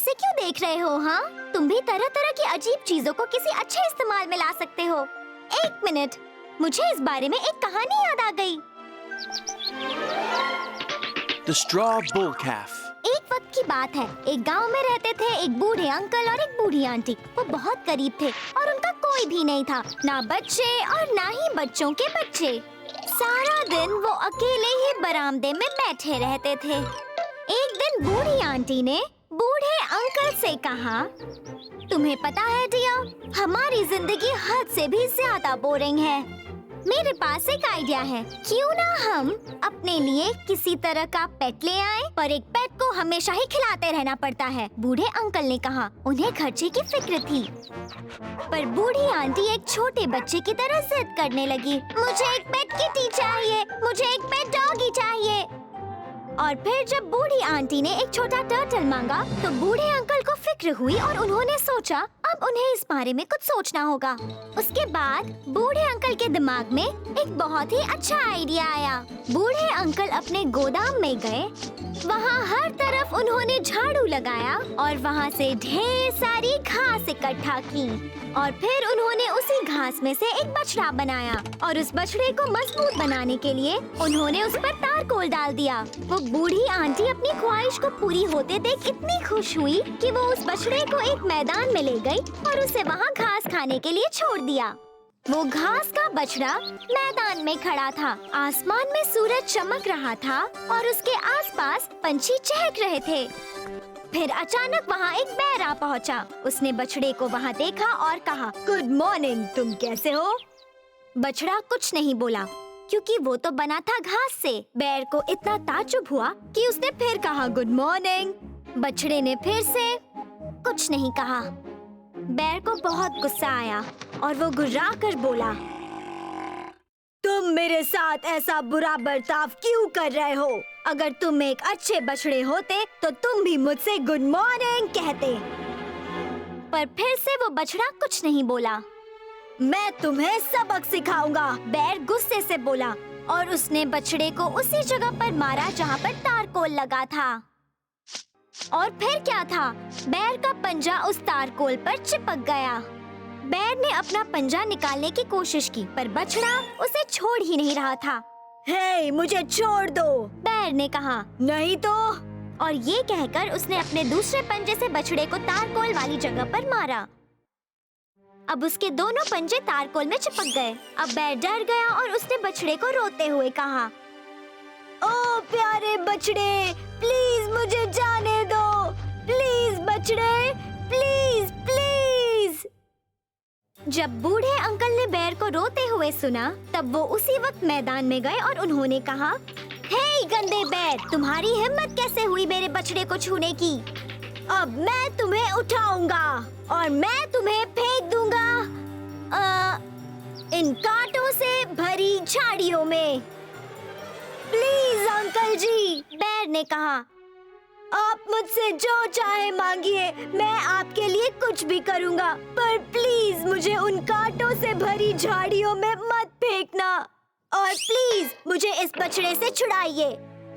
ऐसे क्यों देख रहे हो? हाँ, तुम भी तरह तरह की अजीब चीजों को किसी अच्छे इस्तेमाल में ला सकते हो। एक मिनट, मुझे इस बारे में एक कहानी याद आ गई। The Straw Bull Calf. एक वक्त की बात है, एक गांव में रहते थे एक बूढ़े अंकल और एक बूढ़ी आंटी। वो बहुत गरीब थे और उनका कोई भी नहीं था, ना बच्चे और ना ही बच्चों के बच्चे। सारा दिन वो अकेले ही बरामदे में बैठे रहते थे। एक दिन बूढ़ी आंटी ने बूढ़े अंकल से कहा, तुम्हें पता है डियर, हमारी जिंदगी हद से भी ज्यादा बोरिंग है। मेरे पास एक आइडिया है, क्यों ना हम अपने लिए किसी तरह का पेट ले आएं? पर एक पेट को हमेशा ही खिलाते रहना पड़ता है। बूढ़े अंकल ने कहा। उन्हें खर्चे की फिक्र थी, पर बूढ़ी आंटी एक छोटे बच्चे की तरह जिद करने लगी, मुझे एक पेट किटी चाहिए, मुझे एक पेट डॉगी चाहिए। और फिर जब बूढ़ी आंटी ने एक छोटा टर्टल मांगा तो बूढ़े अंकल को फिक्र हुई और उन्होंने सोचा अब उन्हें इस बारे में कुछ सोचना होगा। उसके बाद बूढ़े अंकल के दिमाग में एक बहुत ही अच्छा आइडिया आया। बूढ़े अंकल अपने गोदाम में गए, वहाँ हर तरफ उन्होंने झाड़ू लगाया और वहाँ से ढेर सारी घास इकट्ठा की और फिर उन्होंने उसी घास में से एक बछड़ा बनाया और उस बछड़े को मजबूत बनाने के लिए उन्होंने उस पर तारकोल डाल दिया। वो बूढ़ी आंटी अपनी ख्वाहिश को पूरी होते देख इतनी खुश हुई कि वो उस बछड़े को एक मैदान में ले गई और उसे वहाँ घास खाने के लिए छोड़ दिया। वो घास का बछड़ा मैदान में खड़ा था, आसमान में सूरज चमक रहा था और उसके आसपास पंछी चहक रहे थे। फिर अचानक वहाँ एक बैर आ पहुँचा। उसने बछड़े को वहाँ देखा और कहा, गुड मॉर्निंग, तुम कैसे हो? बछड़ा कुछ नहीं बोला क्योंकि वो तो बना था घास से। बैर को इतना ताज्जुब हुआ कि उसने फिर कहा, गुड मॉर्निंग। बछड़े ने फिर से कुछ नहीं कहा। बैर को बहुत गुस्सा आया और वो गुर्रा कर बोला, तुम मेरे साथ ऐसा बुरा बर्ताव क्यों कर रहे हो? अगर तुम एक अच्छे बछड़े होते तो तुम भी मुझसे गुड मॉर्निंग कहते। पर फिर से वो बछड़ा कुछ नहीं बोला। मैं तुम्हें सबक सिखाऊंगा, बैर गुस्से से बोला और उसने बछड़े को उसी जगह पर मारा जहाँ पर तारकोल लगा था। और फिर क्या था, बैर का पंजा उस तारकोल पर चिपक गया। बैर ने अपना पंजा निकालने की कोशिश की पर बछड़ा उसे छोड़ ही नहीं रहा था। हे, मुझे छोड़ दो, बैर ने कहा। नहीं तो। और ये कहकर उसने अपने दूसरे पंजे से बछड़े को तारकोल वाली जगह पर मारा। अब उसके दोनों पंजे तारकोल में चिपक गए। अब बैर डर गया और उसने बछड़े को रोते हुए कहा, ओ प्यारे बछड़े, प्लीज मुझे जाने दो, प्लीज बछड़े, प्लीज प्लीज। जब बूढ़े अंकल ने बैर को रोते हुए सुना तब वो उसी वक्त मैदान में गए और उन्होंने कहा, हे गंदे बैर, तुम्हारी हिम्मत कैसे हुई मेरे बछड़े को छूने की? अब मैं तुम्हें उठाऊंगा और मैं तुम्हें फेंक दूंगा इन कांटों से भरी झाड़ियों में। प्लीज अंकल जी, बैर ने कहा, आप मुझसे जो चाहे मांगिए, मैं आपके लिए कुछ भी करूंगा, पर प्लीज मुझे उन कांटों से भरी झाड़ियों में मत फेंकना और प्लीज मुझे इस बछड़े से छुड़ाइए।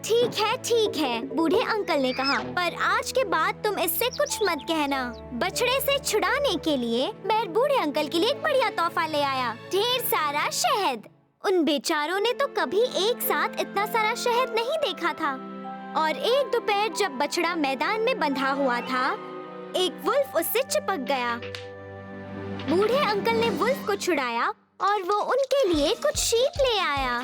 ठीक है, बूढ़े अंकल ने कहा, पर आज के बाद तुम इससे कुछ मत कहना। बछड़े से छुड़ाने के लिए बैर बूढ़े अंकल के लिए एक बढ़िया तोहफा ले आया, ढेर सारा शहद। उन बेचारों ने तो कभी एक साथ इतना सारा शहद नहीं देखा था। और एक दोपहर जब बछड़ा मैदान में बंधा हुआ था, एक वुल्फ उससे चिपक गया। बूढ़े अंकल ने वुल्फ को छुड़ाया और वो उनके लिए कुछ शीप ले आया।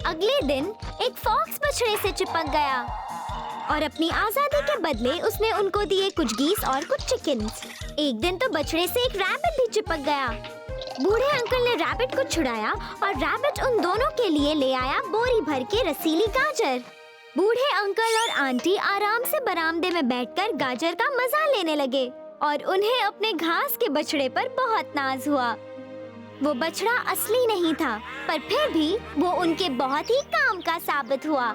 अगले दिन एक फॉक्स बछड़े से चिपक गया और अपनी आजादी के बदले उसने उनको दिए कुछ गीस और कुछ चिकन्स। एक दिन तो बछड़े से एक रैबिट भी चिपक गया। बूढ़े अंकल ने रैबिट को छुड़ाया और रैबिट उन दोनों के लिए ले आया बोरी भर के रसीली गाजर। बूढ़े अंकल और आंटी आराम से बरामदे में बैठकर गाजर का मजा लेने लगे और उन्हें अपने घास के बछड़े पर बहुत नाज हुआ। वो बछड़ा असली नहीं था, पर फिर भी वो उनके बहुत ही काम का साबित हुआ।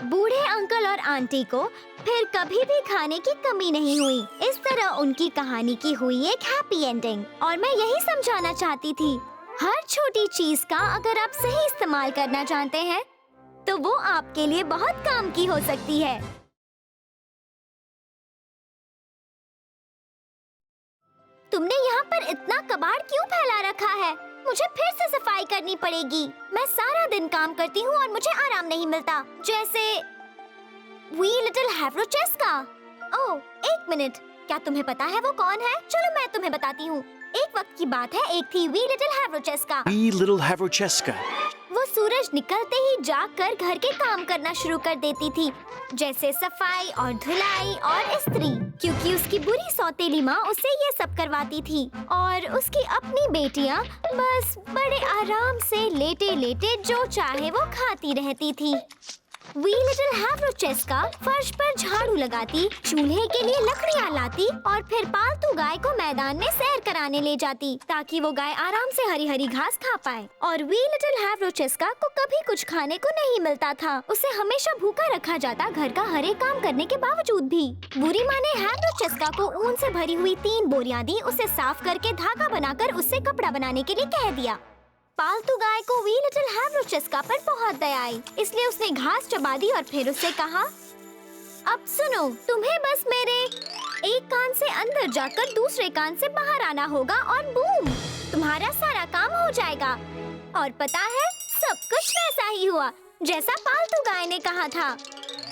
बूढ़े अंकल और आंटी को फिर कभी भी खाने की कमी नहीं हुई। इस तरह उनकी कहानी की हुई एक हैप्पी एंडिंग। और मैं यही समझाना चाहती थी, हर छोटी चीज का अगर आप सही इस्तेमाल करना जानते हैं तो वो आपके लिए बहुत काम की हो सकती है। तुमने यहाँ पर इतना कबाड़ क्यों फैला रखा है? मुझे फिर से सफाई करनी पड़ेगी। मैं सारा दिन काम करती हूँ और मुझे आराम नहीं मिलता, जैसे वी लिटिल हैवरोचेस्का। ओह, एक मिनट, क्या तुम्हें पता है वो कौन है? चलो मैं तुम्हें बताती हूँ। एक वक्त की बात है, एक थी wee little Havrocheska. Wee little Havrocheska. वो सूरज निकलते ही जागकर घर के काम करना शुरू कर देती थी, जैसे सफाई और धुलाई और इस्त्री, क्योंकि उसकी बुरी सौतेली माँ उसे ये सब करवाती थी और उसकी अपनी बेटियाँ बस बड़े आराम से लेटे लेटे जो चाहे वो खाती रहती थी। वी लिटिल हैवरोचेस्का फर्श पर झाड़ू लगाती, चूल्हे के लिए लकड़ियाँ लाती और फिर पालतू गाय को मैदान में सैर कराने ले जाती ताकि वो गाय आराम से हरी हरी घास खा पाए। और वी लिटिल हैवरोचेस्का को कभी कुछ खाने को नहीं मिलता था। उसे हमेशा भूखा रखा जाता, घर का हर एक काम करने के बावजूद भी। बुरी माँ ने हैवरोचेस्का को ऊन से भरी हुई 3 बोरियां दी, उसे साफ करके धागा बनाकर उससे कपड़ा बनाने के लिए कह दिया। पालतू गाय को वी लिटिल हैवरोचेस्का पर बहुत दया आई, इसलिए उसने घास चबा दी और फिर उससे कहा, अब सुनो, तुम्हें बस मेरे एक कान से अंदर जाकर दूसरे कान से बाहर आना होगा और बूम, तुम्हारा सारा काम हो जाएगा। और पता है, सब कुछ वैसा ही हुआ जैसा पालतू गाय ने कहा था।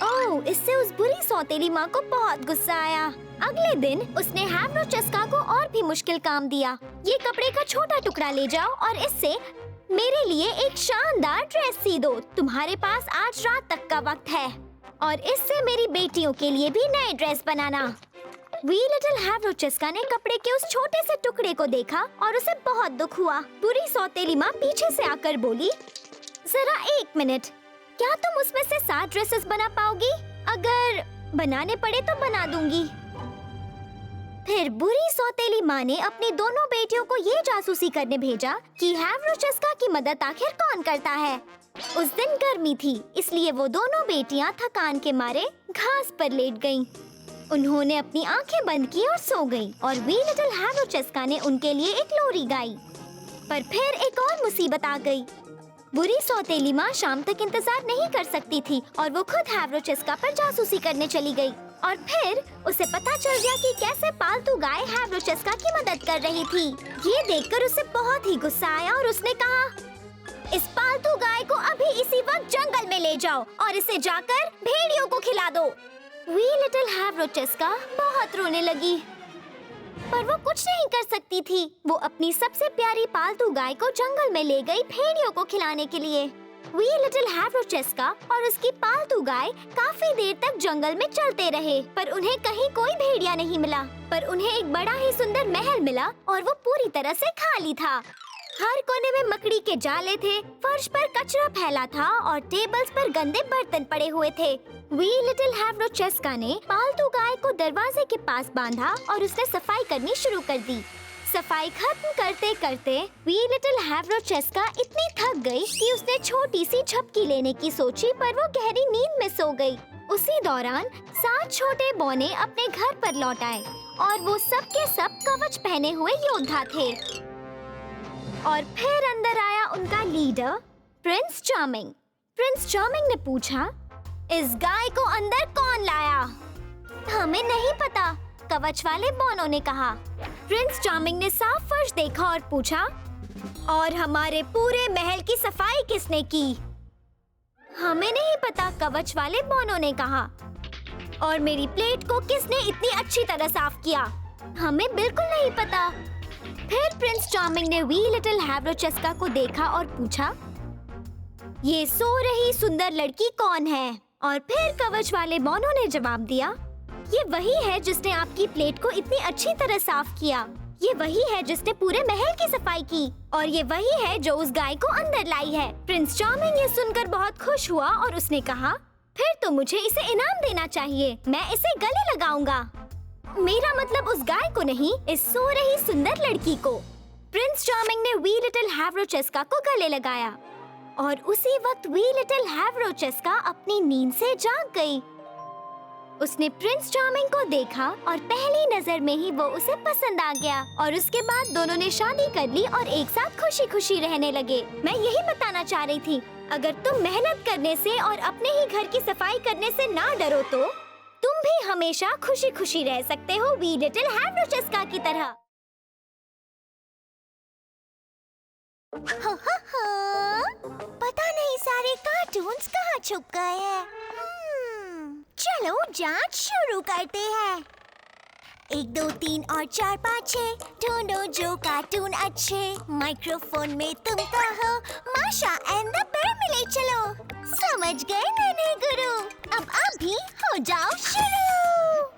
ओह, इससे उस बुरी सौतेली माँ को बहुत गुस्सा आया। अगले दिन उसने हैवरोचेस्का को और भी मुश्किल काम दिया। ये कपड़े का छोटा टुकड़ा ले जाओ और इससे मेरे लिए एक शानदार ड्रेस सी दो। तुम्हारे पास आज रात तक का वक्त है और इससे मेरी बेटियों के लिए भी नए ड्रेस बनाना। वी लिटिल हैवरोचेस्का ने कपड़े के उस छोटे से टुकड़े को देखा और उसे बहुत दुख हुआ। बुरी सौतेली माँ पीछे से आकर बोली, जरा एक मिनट, क्या तुम उसमें से 7 ड्रेसेस बना पाओगी? अगर बनाने पड़े तो बना दूंगी। फिर बुरी सौतेली माँ ने अपनी दोनों बेटियों को ये जासूसी करने भेजा कि हैवरोचेस्का की मदद आखिर कौन करता है। उस दिन गर्मी थी, इसलिए वो दोनों बेटियां थकान के मारे घास पर लेट गईं। उन्होंने अपनी आंखें बंद की और सो गईं और वी लिटिल हैवरोचेस्का ने उनके लिए एक लोरी गाई। पर फिर एक और मुसीबत आ गई। बुरी सौतेली माँ शाम तक इंतजार नहीं कर सकती थी और वो खुद हैवरोचेस्का पर जासूसी करने चली गई। और फिर उसे पता चल गया कि कैसे पालतू गाय हैवरोचेस्का की मदद कर रही थी। ये देखकर उसे बहुत ही गुस्सा आया और उसने कहा, इस पालतू गाय को अभी इसी वक्त जंगल में ले जाओ और इसे जाकर भेड़ियों को खिला दो। वी लिटिल हैवरोचेस्का बहुत रोने लगी, पर वो कुछ नहीं कर सकती थी। वो अपनी सबसे प्यारी पालतू गाय को जंगल में ले गई भेड़ियों को खिलाने के लिए। वी लिटिल हैवरोचेस्का और उसकी पालतू गाय काफी देर तक जंगल में चलते रहे, पर उन्हें कहीं कोई भेड़िया नहीं मिला। पर उन्हें एक बड़ा ही सुंदर महल मिला और वो पूरी तरह से खाली था। हर कोने में मकड़ी के जाले थे, फर्श पर कचरा फैला था और टेबल्स पर गंदे बर्तन पड़े हुए थे। वी लिटिल हैवरोचेस्का ने पालतू गाय को दरवाजे के पास बांधा और उसने सफाई करनी शुरू कर दी। सफाई खत्म करते करते वी लिटिल हैवरोचेस्का इतनी थक गई कि उसने छोटी सी झपकी लेने की सोची, पर वो गहरी नींद में सो गई। उसी दौरान 7 छोटे बौने अपने घर पर लौट आए और वो सब के सब कवच पहने हुए योद्धा थे। और फिर अंदर आया उनका leader Prince charming. Prince charming ने पूछा, इस गाय को अंदर कौन लाया? हमें नहीं पता, कवच वाले बौनों ने कहा। प्रिंस चार्मिंग ने साफ फर्श देखा और पूछा, और हमारे पूरे महल की सफाई किसने की? हमें नहीं पता, कवच वाले बौनों ने कहा। और मेरी प्लेट को किसने इतनी अच्छी तरह साफ किया? हमें बिल्कुल नहीं पता। फिर प्रिंस चार्मिंग ने वी लिटिल हैवरोचेस्का को देखा और पूछा, ये सो रही सुंदर लड़की कौन है? और फिर कवच वाले बौनों ने जवाब दिया, ये वही है जिसने आपकी प्लेट को इतनी अच्छी तरह साफ किया। ये वही है जिसने पूरे महल की सफाई की और ये वही है जो उस गाय को अंदर लाई है। प्रिंस चार्मिंग ये सुनकर बहुत खुश हुआ और उसने कहा, फिर तो मुझे इसे इनाम देना चाहिए, मैं इसे गले लगाऊंगा। मेरा मतलब उस गाय को नहीं, इस सो रही सुंदर लड़की को। प्रिंस चार्मिंग ने वी लिटिल हैवरोचेस्का को गले लगाया और उसी वक्त वी लिटिल हैवरोचेस्का अपनी नींद से जाग गई। उसने प्रिंस चार्मिंग को देखा और पहली नजर में ही वो उसे पसंद आ गया और उसके बाद दोनों ने शादी कर ली और एक साथ खुशी खुशी रहने लगे। मैं यही बताना चाह रही थी, अगर तुम मेहनत करने से और अपने ही घर की सफाई करने से ना डरो तो तुम भी हमेशा खुशी खुशी रह सकते हो वी लिटिल हैवरोचेस्का की तरह। पता नहीं सारे कार्टून्स कहाँ छुप गए हैं। चलो जांच शुरू करते हैं। 1 2 3 और 4 5 6 ढूंढो जो कार्टून अच्छे। माइक्रोफोन में तुम कहो माशा एंड द बेयर मिले चलो। समझ गए नन्हे गुरु, अब आप भी हो जाओ शुरू।